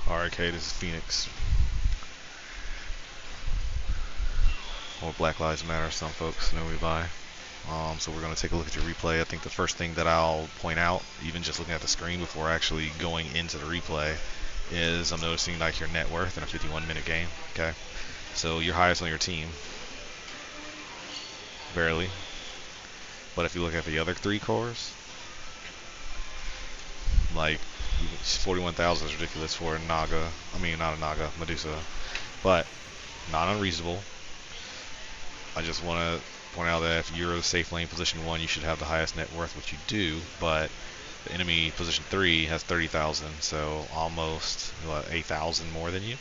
Alright, okay, this is Phoenix. Or Black Lives Matter, some folks know we by. So we're going to take a look at your replay. I think the first thing that I'll point out, even just looking at the screen before actually going into the replay, is I'm noticing like your net worth in a 51-minute game. Okay, so you're highest on your team, barely. But if you look at the other 3 cores, like 41,000 is ridiculous for a Naga. I mean, not a Naga, Medusa, but not unreasonable. I just want to point out that if you're the safe lane position 1, you should have the highest net worth, which you do, but the enemy position 3 has 30,000, so almost 8,000 more than you.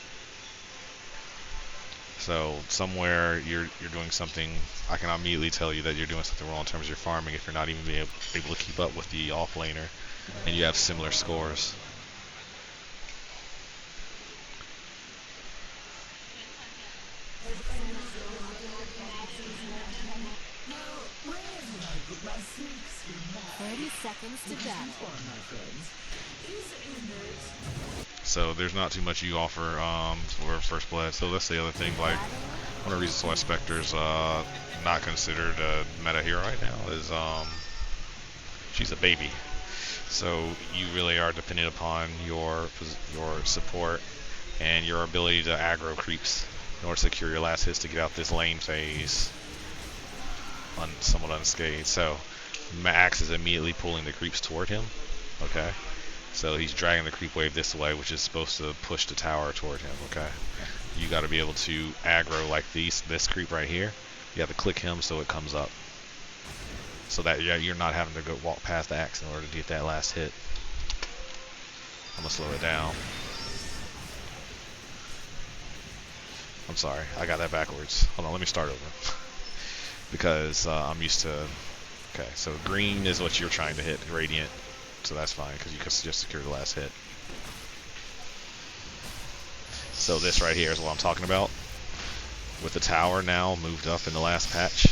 So somewhere you're doing something. I can immediately tell you that you're doing something wrong in terms of your farming if you're not even able to keep up with the off laner and you have similar scores. So there's not too much you offer for first blood. So that's the other thing. Like one of the reasons why Spectre's not considered a meta hero right now is she's a baby. So you really are dependent upon your support and your ability to aggro creeps in order to secure your last hits to get out this lane phase somewhat unscathed. So Max is immediately pulling the creeps toward him. Okay, so he's dragging the creep wave this way, which is supposed to push the tower toward him. Okay, you got to be able to aggro like this creep right here. You have to click him so it comes up, so that you're not having to go walk past the axe in order to get that last hit. I'm gonna slow it down. I'm sorry, I got that backwards. Hold on, let me start over. Because I'm used to. Okay, so green is what you're trying to hit, Radiant. So that's fine, because you can just secure the last hit. So this right here is what I'm talking about. With the tower now moved up in the last patch,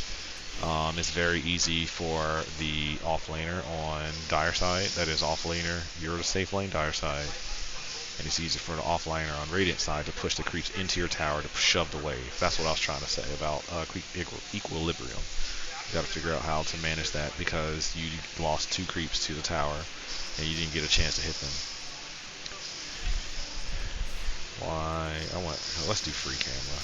it's very easy for the off laner on Dire side, that is off laner, you're the safe lane Dire side, and it's easy for the off laner on Radiant side to push the creeps into your tower to shove the wave. That's what I was trying to say about creep equilibrium. You got to figure out how to manage that because you lost 2 creeps to the tower and you didn't get a chance to hit them. Why? Let's do free camera.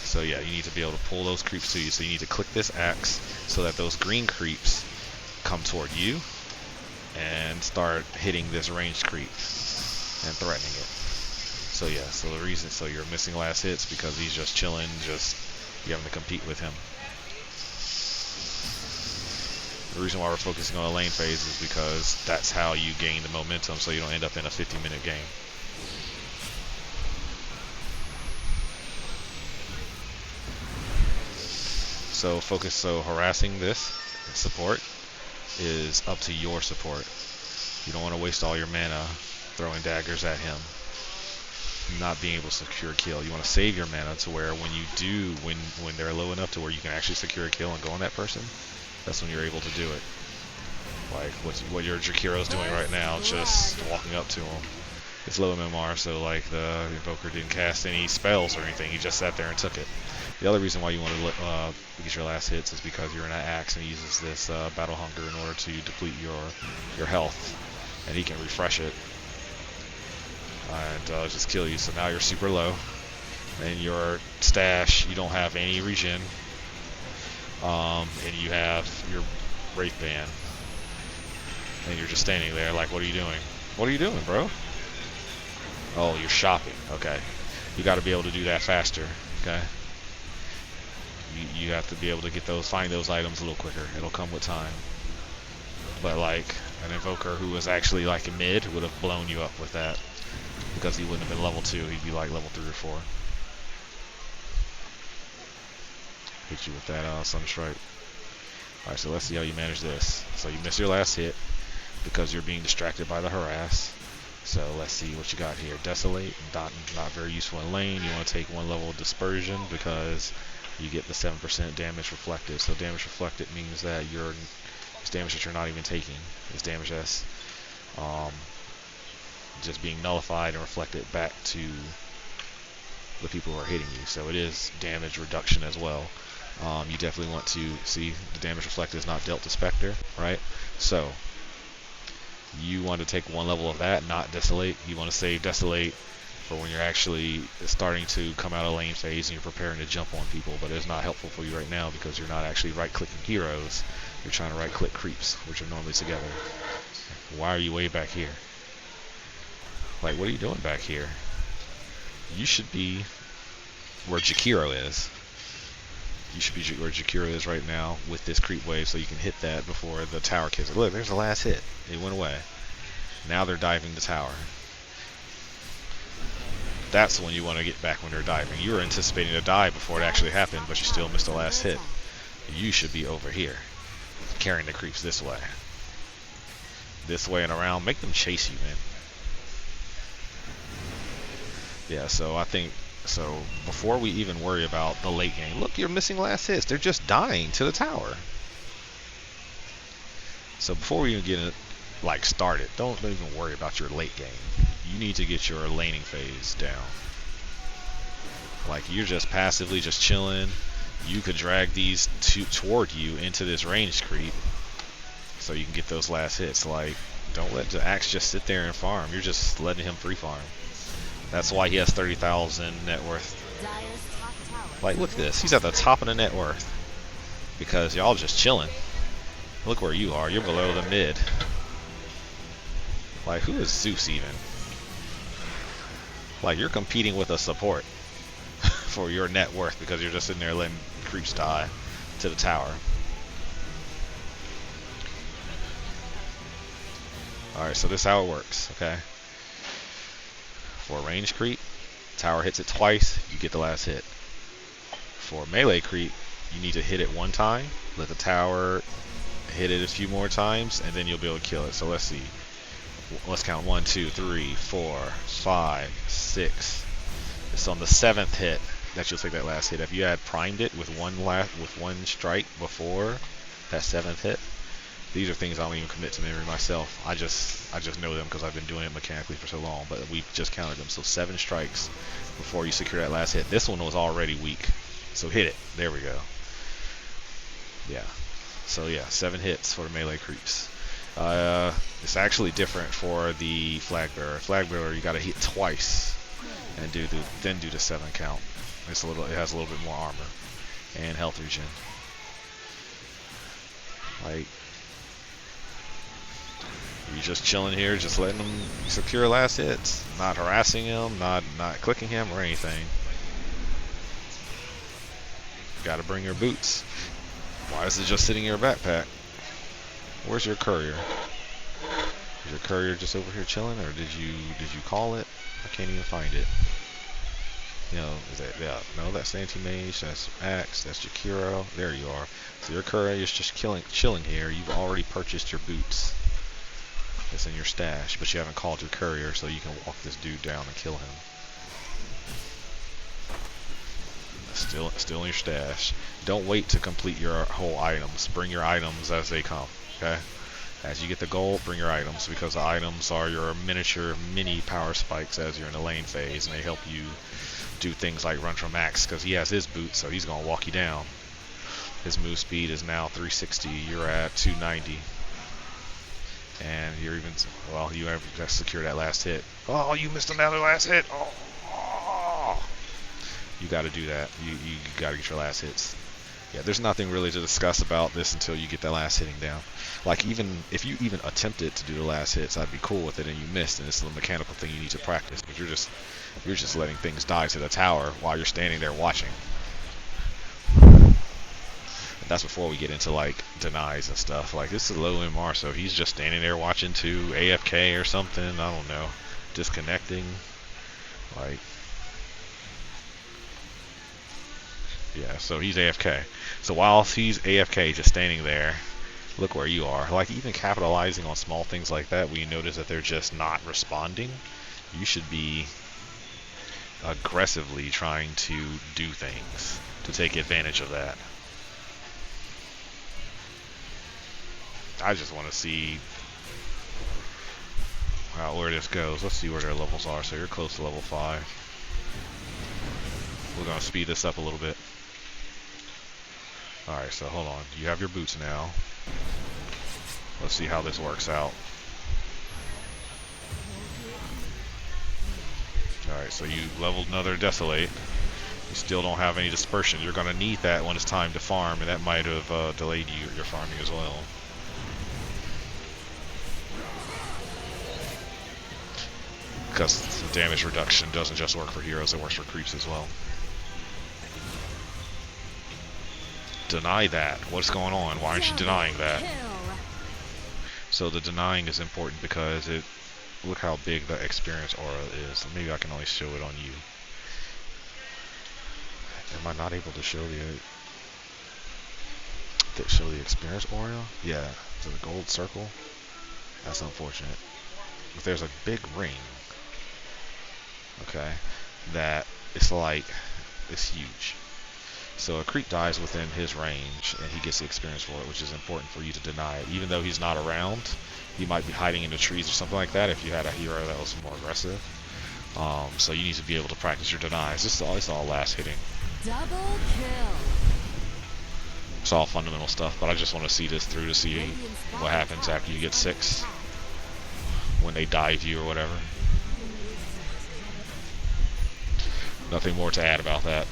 So yeah, you need to be able to pull those creeps to you. So you need to click this axe so that those green creeps come toward you and start hitting this ranged creep and threatening it. So yeah, so the reason, so you're missing last hits because he's just chilling, you're having to compete with him. The reason why we're focusing on the lane phase is because that's how you gain the momentum so you don't end up in a 50-minute game. So harassing this support is up to your support. You don't want to waste all your mana throwing daggers at him, not being able to secure a kill. You want to save your mana to where when you do, when they're low enough to where you can actually secure a kill and go on that person, that's when you're able to do it. Like what your Jakiro's doing right now, just walking up to him. It's low MMR, so like the Invoker didn't cast any spells or anything, he just sat there and took it. The other reason why you want to get your last hits is because you're in an axe and he uses this Battle Hunger in order to deplete your health, and he can refresh it and just kill you. So now you're super low, and your stash, you don't have any regen, and you have your Wraith Band, and you're just standing there like, what are you doing? What are you doing, bro? Oh, you're shopping. Okay, you got to be able to do that faster. Okay, you have to be able to find those items a little quicker. It'll come with time. But like an Invoker who was actually like a mid would have blown you up with that, because he wouldn't have been level 2, he'd be like level 3 or 4. Hit you with that Sunstrike. Alright, so let's see how you manage this. So you miss your last hit because you're being distracted by the harass. So let's see what you got here. Desolate, not very useful in lane. You want to take 1 level of dispersion because you get the 7% damage reflected. So damage reflected means that it's damage that you're not even taking. It's damage that's just being nullified and reflected back to the people who are hitting you. So it is damage reduction as well. You definitely want to see the damage reflected is not dealt to Spectre, right? So you want to take one level of that, not Desolate. You want to save Desolate for when you're actually starting to come out of lane phase and you're preparing to jump on people, but it's not helpful for you right now because you're not actually right-clicking heroes. You're trying to right-click creeps, which are normally together. Why are you way back here? Like, what are you doing back here? You should be where Jakiro is. You should be where Jakiro is right now with this creep wave so you can hit that before the tower kills it. Look, there's the last hit. It went away. Now they're diving the tower. That's when you want to get back when they're diving. You were anticipating to die before it actually happened, but you still missed the last hit. You should be over here, carrying the creeps this way. This way and around. Make them chase you, man. Yeah, so I think, so before we even worry about the late game, look, you're missing last hits. They're just dying to the tower. So before we even get it, like, started, don't even worry about your late game. You need to get your laning phase down. Like, you're just passively just chilling. You could drag these toward you into this range creep so you can get those last hits. Like, don't let the Axe just sit there and farm. You're just letting him free farm. That's why he has 30,000 net worth. Like, look at this. He's at the top of the net worth because y'all just chilling. Look where you are. You're below the mid. Like, who is Zeus even? Like, you're competing with a support for your net worth because you're just sitting there letting creeps die to the tower. Alright, so this is how it works, okay? For range creep, tower hits it twice, you get the last hit. For melee creep, you need to hit it one time, let the tower hit it a few more times, and then you'll be able to kill it. So let's see. Let's count 1, 2, 3, 4, 5, 6. It's on the 7th hit that you'll take that last hit. If you had primed it with one strike before that 7th hit, these are things I don't even commit to memory myself. I just know them because I've been doing it mechanically for so long. But we've just counted them. So 7 strikes before you secure that last hit. This one was already weak, so hit it. There we go. Yeah. So yeah, 7 hits for the melee creeps. It's actually different for the flag bearer. Flag bearer, you got to hit twice and then do the 7 count. It has a little bit more armor and health regen. Like, you're just chilling here, just letting them secure last hits, not harassing him, not clicking him or anything. Got to bring your boots. Why is it just sitting in your backpack? Where's your courier? Is your courier just over here chilling, or did you call it? I can't even find it. You know, is that, yeah, no, that's Anti-Mage, that's Axe, that's Jakiro. There you are. So your courier is just chilling here. You've already purchased your boots. It's in your stash, but you haven't called your courier, so you can walk this dude down and kill him. Still in your stash. Don't wait to complete your whole items. Bring your items as they come, okay? As you get the gold, bring your items, because the items are your mini power spikes as you're in the lane phase, and they help you do things like run from Axe, because he has his boots, so he's going to walk you down. His move speed is now 360. You're at 290. And you're even, well, you have just secured that last hit. Oh, you missed another last hit. Oh. You got to do that. You got to get your last hits. Yeah, there's nothing really to discuss about this until you get that last hitting down. Like, even if you even attempted to do the last hits, I'd be cool with it, and you missed, and it's a mechanical thing you need to practice. But you're just letting things die to the tower while you're standing there watching. And that's before we get into like denies and stuff. Like, this is low MR, so he's just standing there watching to AFK or something. I don't know, disconnecting. Like, yeah, so he's AFK. So while he's AFK, just standing there, look where you are. Like, even capitalizing on small things like that, where you notice that they're just not responding, you should be aggressively trying to do things to take advantage of that. I just want to see where this goes. Let's see where their levels are. So you're close to level 5. We're gonna speed this up a little bit. All right, so hold on. You have your boots now. Let's see how this works out. All right, so you leveled another Desolate. You still don't have any dispersion. You're gonna need that when it's time to farm, and that might have delayed your farming as well. Because the damage reduction doesn't just work for heroes, it works for creeps as well. Deny that. What's going on? Why aren't you denying that? So the denying is important because look how big the experience aura is. Maybe I can only show it on you. Am I not able to show the experience aura? Yeah, so the gold circle. That's unfortunate. But there's a big ring. Okay, that it's huge. So a creep dies within his range, and he gets the experience for it, which is important for you to deny it. Even though he's not around, he might be hiding in the trees or something like that if you had a hero that was more aggressive. So you need to be able to practice your denies. It's all last hitting. Double kill. It's all fundamental stuff, but I just want to see this through to see what happens after you get 6. When they dive you or whatever. Nothing more to add about that.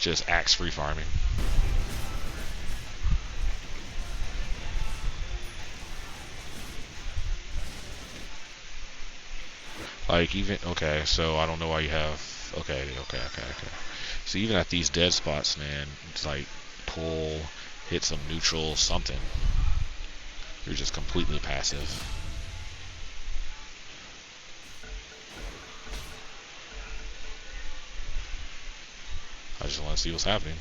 Just axe free farming. Like even okay, so I don't know why you have okay. So even at these dead spots, man, it's like pull, hit some neutral, something. You're just completely passive. I just want to see what's happening.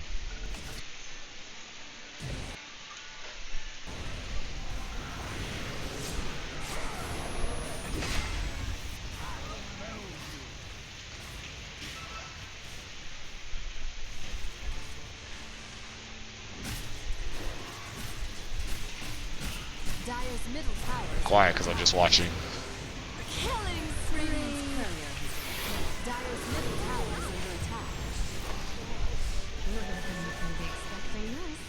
Dire's middle tower. Quiet, because I'm just watching. Killing spree. Dire's middle tower is under attack. Can be expecting this.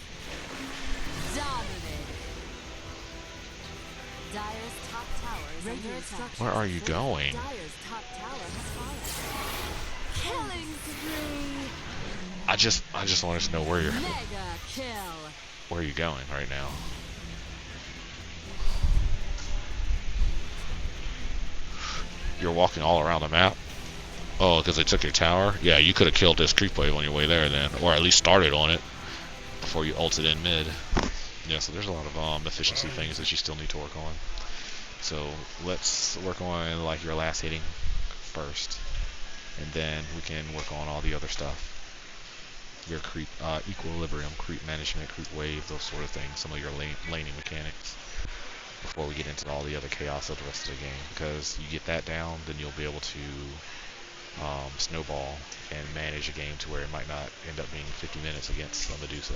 Dominated. Dire's top tower is under attack. Where are you going? Dire's top tower has fallen. Killing spree. I just wanted to know where you're Mega kill. where are you going right now. You're walking all around the map. Oh, because they took your tower? Yeah, you could have killed this creep wave on your way there then, or at least started on it before you ulted in mid. Yeah, so there's a lot of efficiency things that you still need to work on. So let's work on like your last hitting first, and then we can work on all the other stuff. Your creep equilibrium, creep management, creep wave, those sort of things. Some of your laning mechanics. Before we get into all the other chaos of the rest of the game, because you get that down, then you'll be able to snowball and manage a game to where it might not end up being 50 minutes against a Medusa.